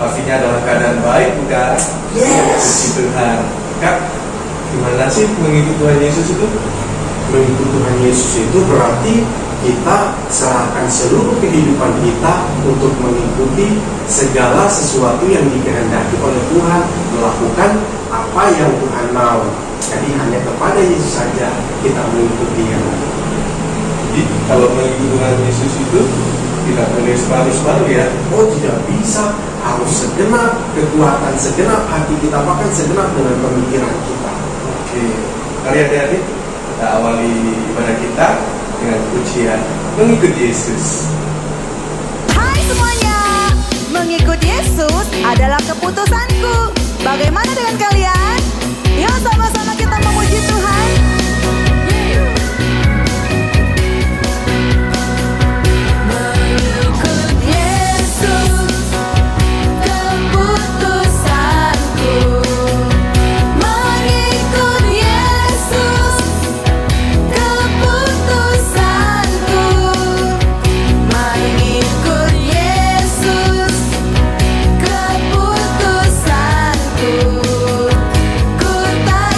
pastinya dalam keadaan baik, bukan? Yes. Puji Tuhan. Kak, gimana sih mengikuti Tuhan Yesus itu? Mengikut Tuhan Yesus itu berarti kita serahkan seluruh kehidupan kita untuk mengikuti segala sesuatu yang dikehendaki oleh Tuhan, melakukan apa yang Tuhan mau. Jadi hanya kepada Yesus saja kita mengikuti Dia. Jadi kalau mengikuti Tuhan Yesus itu tidak boleh separuh-separuh ya. Oh, tidak bisa, harus segenap kekuatan, segenap hati kita, bahkan segenap dengan pemikiran kita. Oke, mari adik-adik kita awali ibadah kita dengan pujian mengikut Yesus. Hai semuanya, mengikut Yesus adalah keputusanku. Bagaimana dengan kalian? Yuk sama-sama kita memuji Tuhan. Mengikut Yesus, keputusanku. Mengikut Yesus, keputusanku. Mengikut Yesus, keputusanku. Ku tak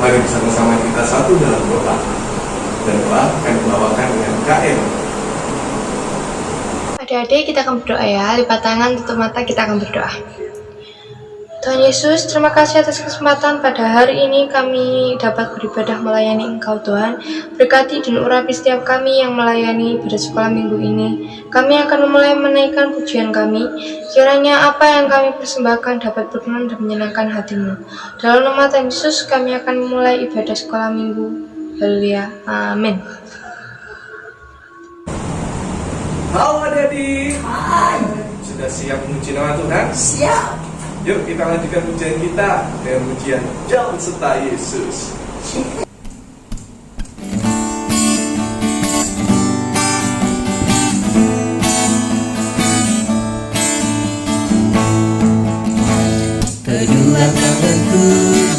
Mari bersama-sama kita satu dalam doa. Dan doa akan dibawakan dengan KM. Adik-adik, kita akan berdoa ya. Lipat tangan, tutup mata, kita akan berdoa. Tuhan Yesus, terima kasih atas kesempatan pada hari ini kami dapat beribadah melayani Engkau Tuhan. Berkati dan urapi setiap kami yang melayani pada sekolah minggu ini. Kami akan mulai menaikkan pujian kami. Kiranya apa yang kami persembahkan dapat berkenan dan menyenangkan hati-Mu. Dalam nama Tuhan Yesus, kami akan mulai ibadah sekolah minggu. Haleluya. Amin. Halo adik-adik. Sudah siap memuji nama Tuhan? Siap. Yuk kita lanjutkan pujian kita dengan pujian Jalan Serta Yesus. Kedua tanganku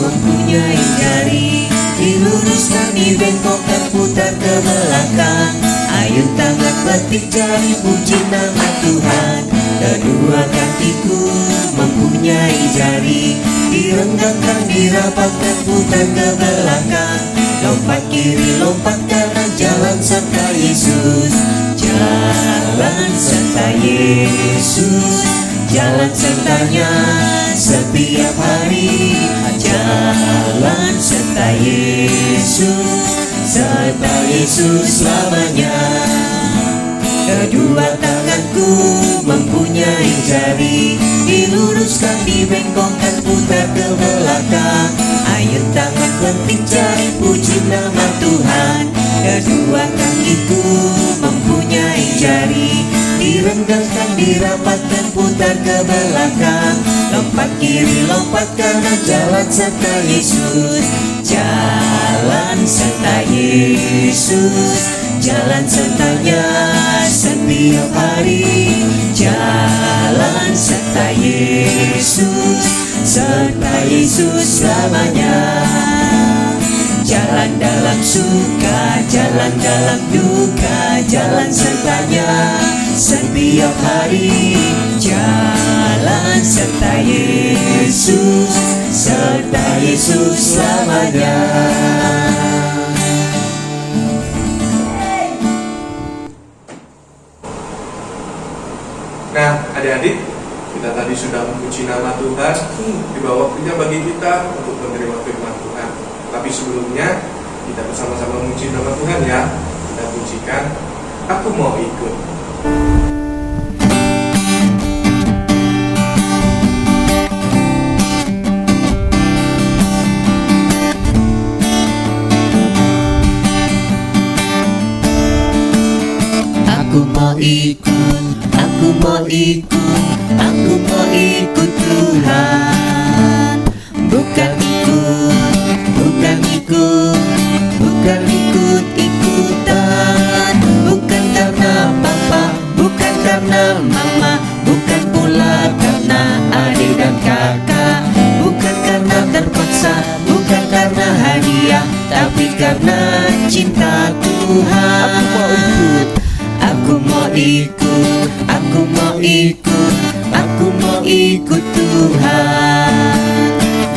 mempunyai jari, diluruskan, dibengkokkan, putar ke belakang. Ayun tangan petik jari, puji nama Tuhan. Kedua kakiku mempunyai jari, direnggangkan, dirapatkan, putar ke belakang. Lompat kiri, lompat kanan, jalan serta Yesus. Jalan serta Yesus, jalan sertanya setiap hari. Jalan serta Yesus, serta Yesus selamanya. Kedua tanganku mempunyai jari, diluruskan, dibengkokkan, putar ke belakang. Ayun tangan penting jari, puji nama Tuhan. Kedua kakiku mempunyai jari, direnggangkan, dirapatkan, putar ke belakang. Lompat kiri, lompat kanan, jalan serta Yesus. Jalan serta Yesus, jalan sertanya setiap hari. Jalan serta Yesus, serta Yesus selamanya. Jalan dalam suka, jalan dalam duka, jalan sertanya setiap hari. Jalan serta Yesus, serta Yesus selamanya. Nah, adik-adik, kita tadi sudah memuji nama Tuhan. Tiba waktunya bagi kita untuk menerima firman Tuhan. Tapi sebelumnya, kita bersama-sama memuji nama Tuhan ya. Kita pujikan, Aku Mau Ikut. Aku mau ikut, aku mau ikut, aku mau ikut Tuhan. Bukan ikut, bukan ikut, bukan ikut-ikutan. Bukan karena papa, bukan karena mama, bukan pula karena adik dan kakak. Bukan karena terpaksa, bukan karena hadiah, tapi karena cinta Tuhan. Aku mau ikut, aku mau ikut, aku mau ikut, aku mau ikut Tuhan.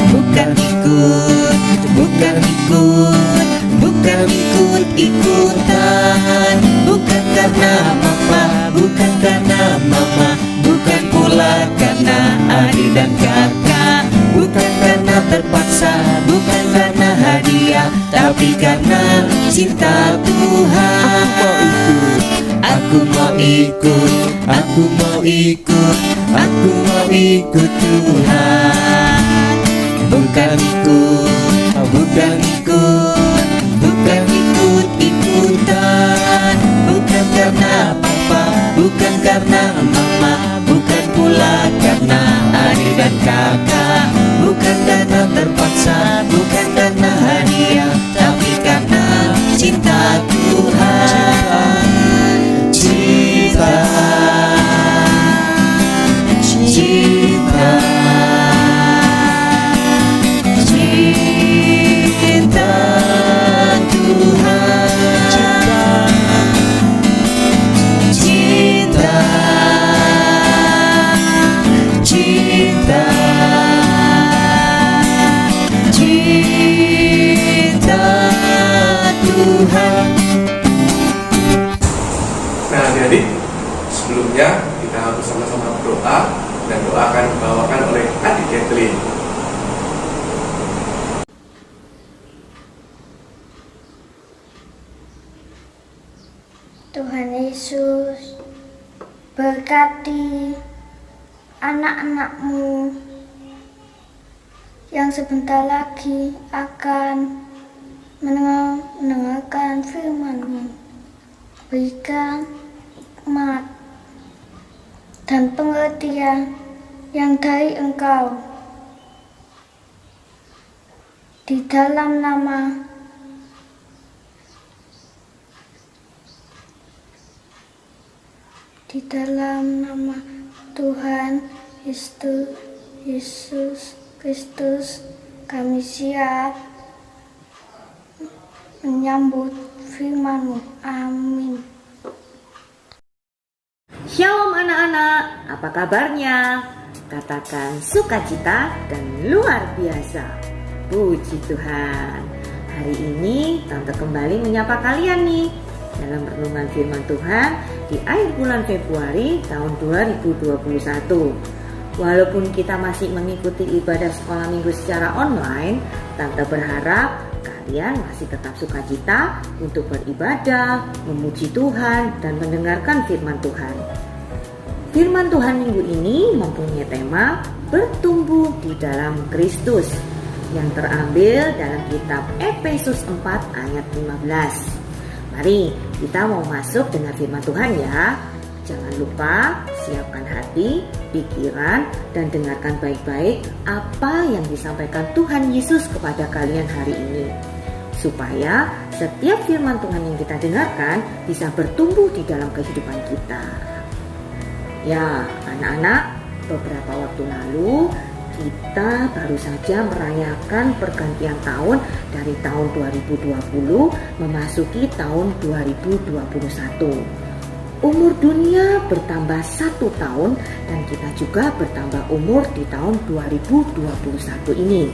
Bukan ikut, bukan ikut, bukan ikut-ikutan. Bukan karena papa, bukan karena mama, bukan pula karena adik dan kakak. Bukan karena terpaksa, bukan karena hadiah, tapi karena cinta Tuhan. Aku mau ikut, aku mau ikut, aku mau ikut Tuhan. Bukan ikut, bukan ikut, bukan ikut-ikutan. Bukan karena papa, bukan karena mama, bukan pula karena adik dan kakak. Bukan karena terpaksa, bukan karena hadiah, tapi karena cinta Tuhan. Cinta, cinta, cinta. Tuhan Yesus berkati anak-anak-Mu yang sebentar lagi akan mendengarkan firman-Mu. Berikan hikmat dan pengertian yang dari Engkau. Di dalam nama Tuhan Yesus Kristus, kami siap menyambut firman-Mu. Amin. Shalom anak-anak, apa kabarnya? Katakan sukacita dan luar biasa. Puji Tuhan. Hari ini Tante kembali menyapa kalian nih dalam renungan firman Tuhan di akhir bulan Februari tahun 2021. Walaupun kita masih mengikuti ibadah sekolah minggu secara online, Tante berharap kalian masih tetap sukacita untuk beribadah, memuji Tuhan, dan mendengarkan firman Tuhan. Firman Tuhan minggu ini mempunyai tema bertumbuh di dalam Kristus yang terambil dalam kitab Efesus 4 ayat 15. Mari kita mau masuk dengan firman Tuhan ya. Jangan lupa siapkan hati, pikiran, dan dengarkan baik-baik apa yang disampaikan Tuhan Yesus kepada kalian hari ini. Supaya setiap firman Tuhan yang kita dengarkan bisa bertumbuh di dalam kehidupan kita. Ya, anak-anak, beberapa waktu lalu kita baru saja merayakan pergantian tahun dari tahun 2020 memasuki tahun 2021. Umur dunia bertambah 1 tahun dan kita juga bertambah umur di tahun 2021 ini.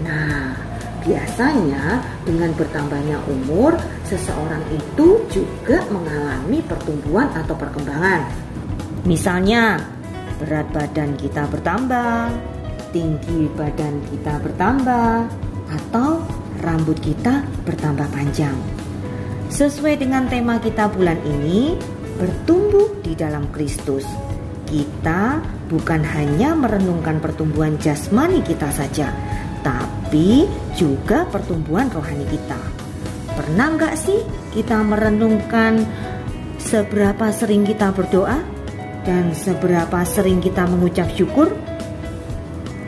Nah, biasanya dengan bertambahnya umur, seseorang itu juga mengalami pertumbuhan atau perkembangan. Misalnya, berat badan kita bertambah, tinggi badan kita bertambah, atau rambut kita bertambah panjang. Sesuai dengan tema kita bulan ini, bertumbuh di dalam Kristus. Kita bukan hanya merenungkan pertumbuhan jasmani kita saja, tapi juga pertumbuhan rohani kita. Pernah nggak sih kita merenungkan seberapa sering kita berdoa dan seberapa sering kita mengucap syukur?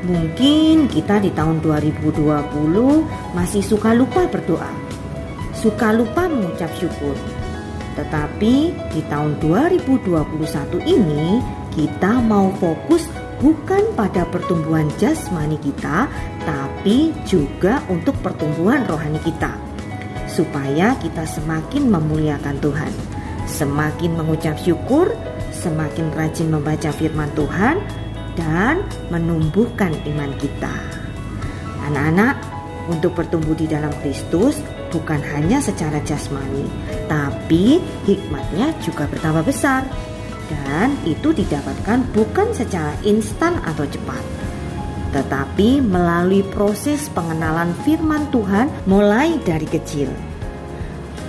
Mungkin kita di tahun 2020 masih suka lupa berdoa, suka lupa mengucap syukur. Tetapi di tahun 2021 ini kita mau fokus bukan pada pertumbuhan jasmani kita, tapi juga untuk pertumbuhan rohani kita. Supaya kita semakin memuliakan Tuhan, semakin mengucap syukur, semakin rajin membaca firman Tuhan, dan menumbuhkan iman kita. Anak-anak, untuk bertumbuh di dalam Kristus bukan hanya secara jasmani, tapi hikmatnya juga bertambah besar. Dan itu didapatkan bukan secara instan atau cepat, tetapi melalui proses pengenalan firman Tuhan mulai dari kecil.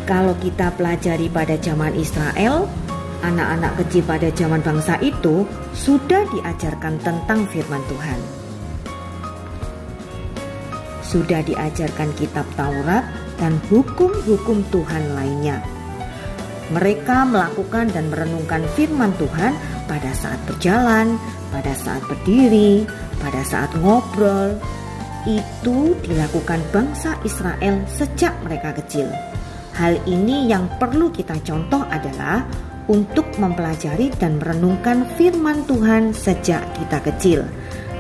Kalau kita pelajari pada zaman Israel, anak-anak kecil pada zaman bangsa itu sudah diajarkan tentang firman Tuhan. Sudah diajarkan kitab Taurat dan hukum-hukum Tuhan lainnya. Mereka melakukan dan merenungkan firman Tuhan pada saat berjalan, pada saat berdiri, pada saat ngobrol. Itu dilakukan bangsa Israel sejak mereka kecil. Hal ini yang perlu kita contoh adalah untuk mempelajari dan merenungkan firman Tuhan sejak kita kecil,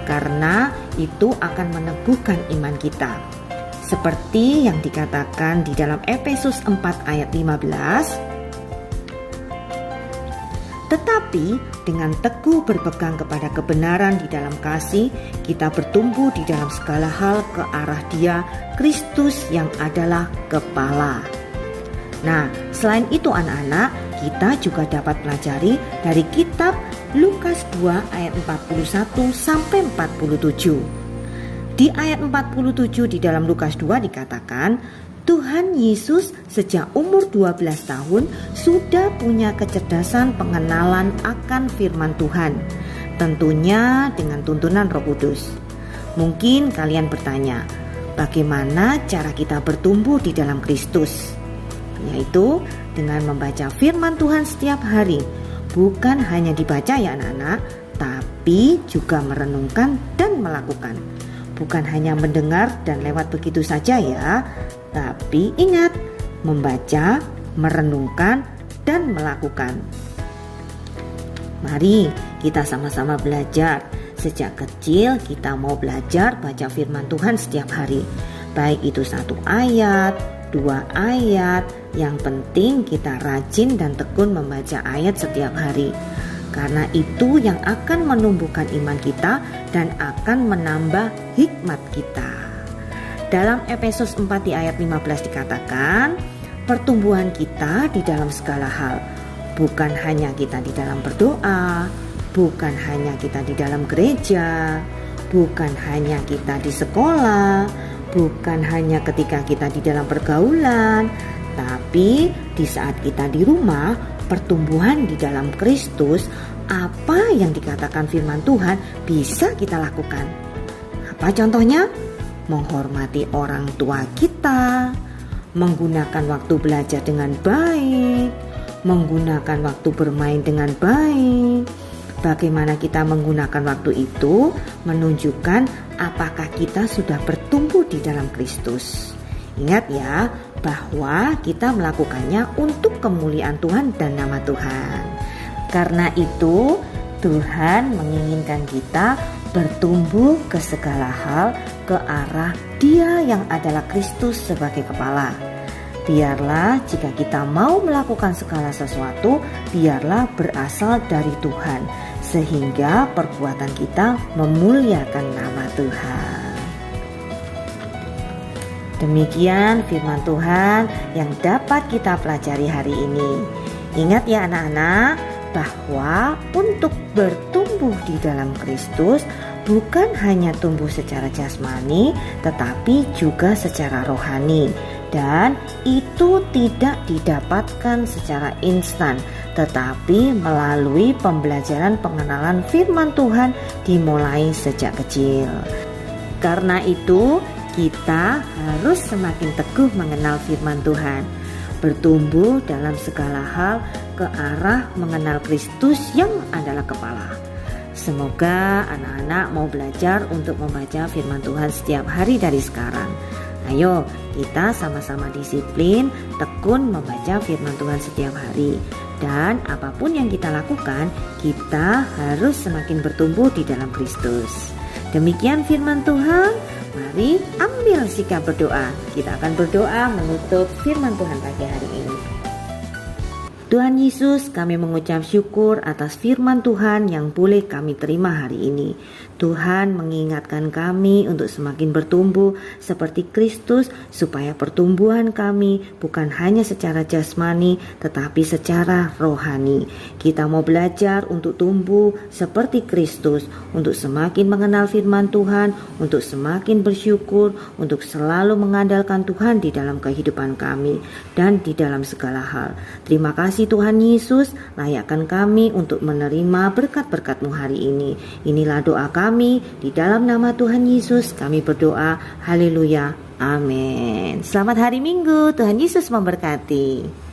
karena itu akan meneguhkan iman kita. Seperti yang dikatakan di dalam Efesus 4 ayat 15, tetapi dengan teguh berpegang kepada kebenaran di dalam kasih, kita bertumbuh di dalam segala hal ke arah Dia, Kristus yang adalah kepala. Nah, selain itu anak-anak, kita juga dapat pelajari dari kitab Lukas 2 ayat 41 sampai 47. Di ayat 47 di dalam Lukas 2 dikatakan, Tuhan Yesus sejak umur 12 tahun sudah punya kecerdasan pengenalan akan firman Tuhan, tentunya dengan tuntunan Roh Kudus. Mungkin kalian bertanya, bagaimana cara kita bertumbuh di dalam Kristus? Yaitu dengan membaca firman Tuhan setiap hari. Bukan hanya dibaca ya anak-anak, tapi juga merenungkan dan melakukan. Bukan hanya mendengar dan lewat begitu saja ya, tapi ingat, membaca, merenungkan, dan melakukan. Mari kita sama-sama belajar. Sejak kecil kita mau belajar baca firman Tuhan setiap hari. Baik itu 1 ayat, 2 ayat, yang penting kita rajin dan tekun membaca ayat setiap hari. Karena itu yang akan menumbuhkan iman kita dan akan menambah hikmat kita. Dalam Efesus 4 di ayat 15 dikatakan, pertumbuhan kita di dalam segala hal. Bukan hanya kita di dalam berdoa, bukan hanya kita di dalam gereja, bukan hanya kita di sekolah, bukan hanya ketika kita di dalam pergaulan, tapi di saat kita di rumah, pertumbuhan di dalam Kristus, apa yang dikatakan firman Tuhan bisa kita lakukan. Apa contohnya? Menghormati orang tua kita, menggunakan waktu belajar dengan baik, menggunakan waktu bermain dengan baik. Bagaimana kita menggunakan waktu itu menunjukkan apakah kita sudah bertumbuh di dalam Kristus. Ingat ya, bahwa kita melakukannya untuk kemuliaan Tuhan dan nama Tuhan. Karena itu, Tuhan menginginkan kita bertumbuh ke segala hal ke arah Dia yang adalah Kristus sebagai kepala. Biarlah jika kita mau melakukan segala sesuatu, biarlah berasal dari Tuhan, sehingga perbuatan kita memuliakan nama Tuhan. Demikian firman Tuhan yang dapat kita pelajari hari ini. Ingat ya anak-anak, bahwa untuk bertumbuh di dalam Kristus bukan hanya tumbuh secara jasmani, tetapi juga secara rohani. Dan itu tidak didapatkan secara instan, tetapi melalui pembelajaran pengenalan firman Tuhan dimulai sejak kecil. Karena itu, kita harus semakin teguh mengenal firman Tuhan, bertumbuh dalam segala hal ke arah mengenal Kristus yang adalah kepala. Semoga anak-anak mau belajar untuk membaca firman Tuhan setiap hari dari sekarang. Ayo kita sama-sama disiplin, tekun membaca firman Tuhan setiap hari. Dan apapun yang kita lakukan, kita harus semakin bertumbuh di dalam Kristus. Demikian firman Tuhan. Mari ambil sikap berdoa. Kita akan berdoa menutup firman Tuhan pagi hari ini. Tuhan Yesus, kami mengucap syukur atas firman Tuhan yang boleh kami terima hari ini. Tuhan mengingatkan kami untuk semakin bertumbuh seperti Kristus, supaya pertumbuhan kami bukan hanya secara jasmani tetapi secara rohani. Kita mau belajar untuk tumbuh seperti Kristus, untuk semakin mengenal firman Tuhan, untuk semakin bersyukur, untuk selalu mengandalkan Tuhan di dalam kehidupan kami dan di dalam segala hal. Terima kasih Tuhan Yesus, layakkan kami untuk menerima berkat-berkat-Mu hari ini. Inilah doa kami, di dalam nama Tuhan Yesus kami berdoa. Haleluya, amin. Selamat hari Minggu, Tuhan Yesus memberkati.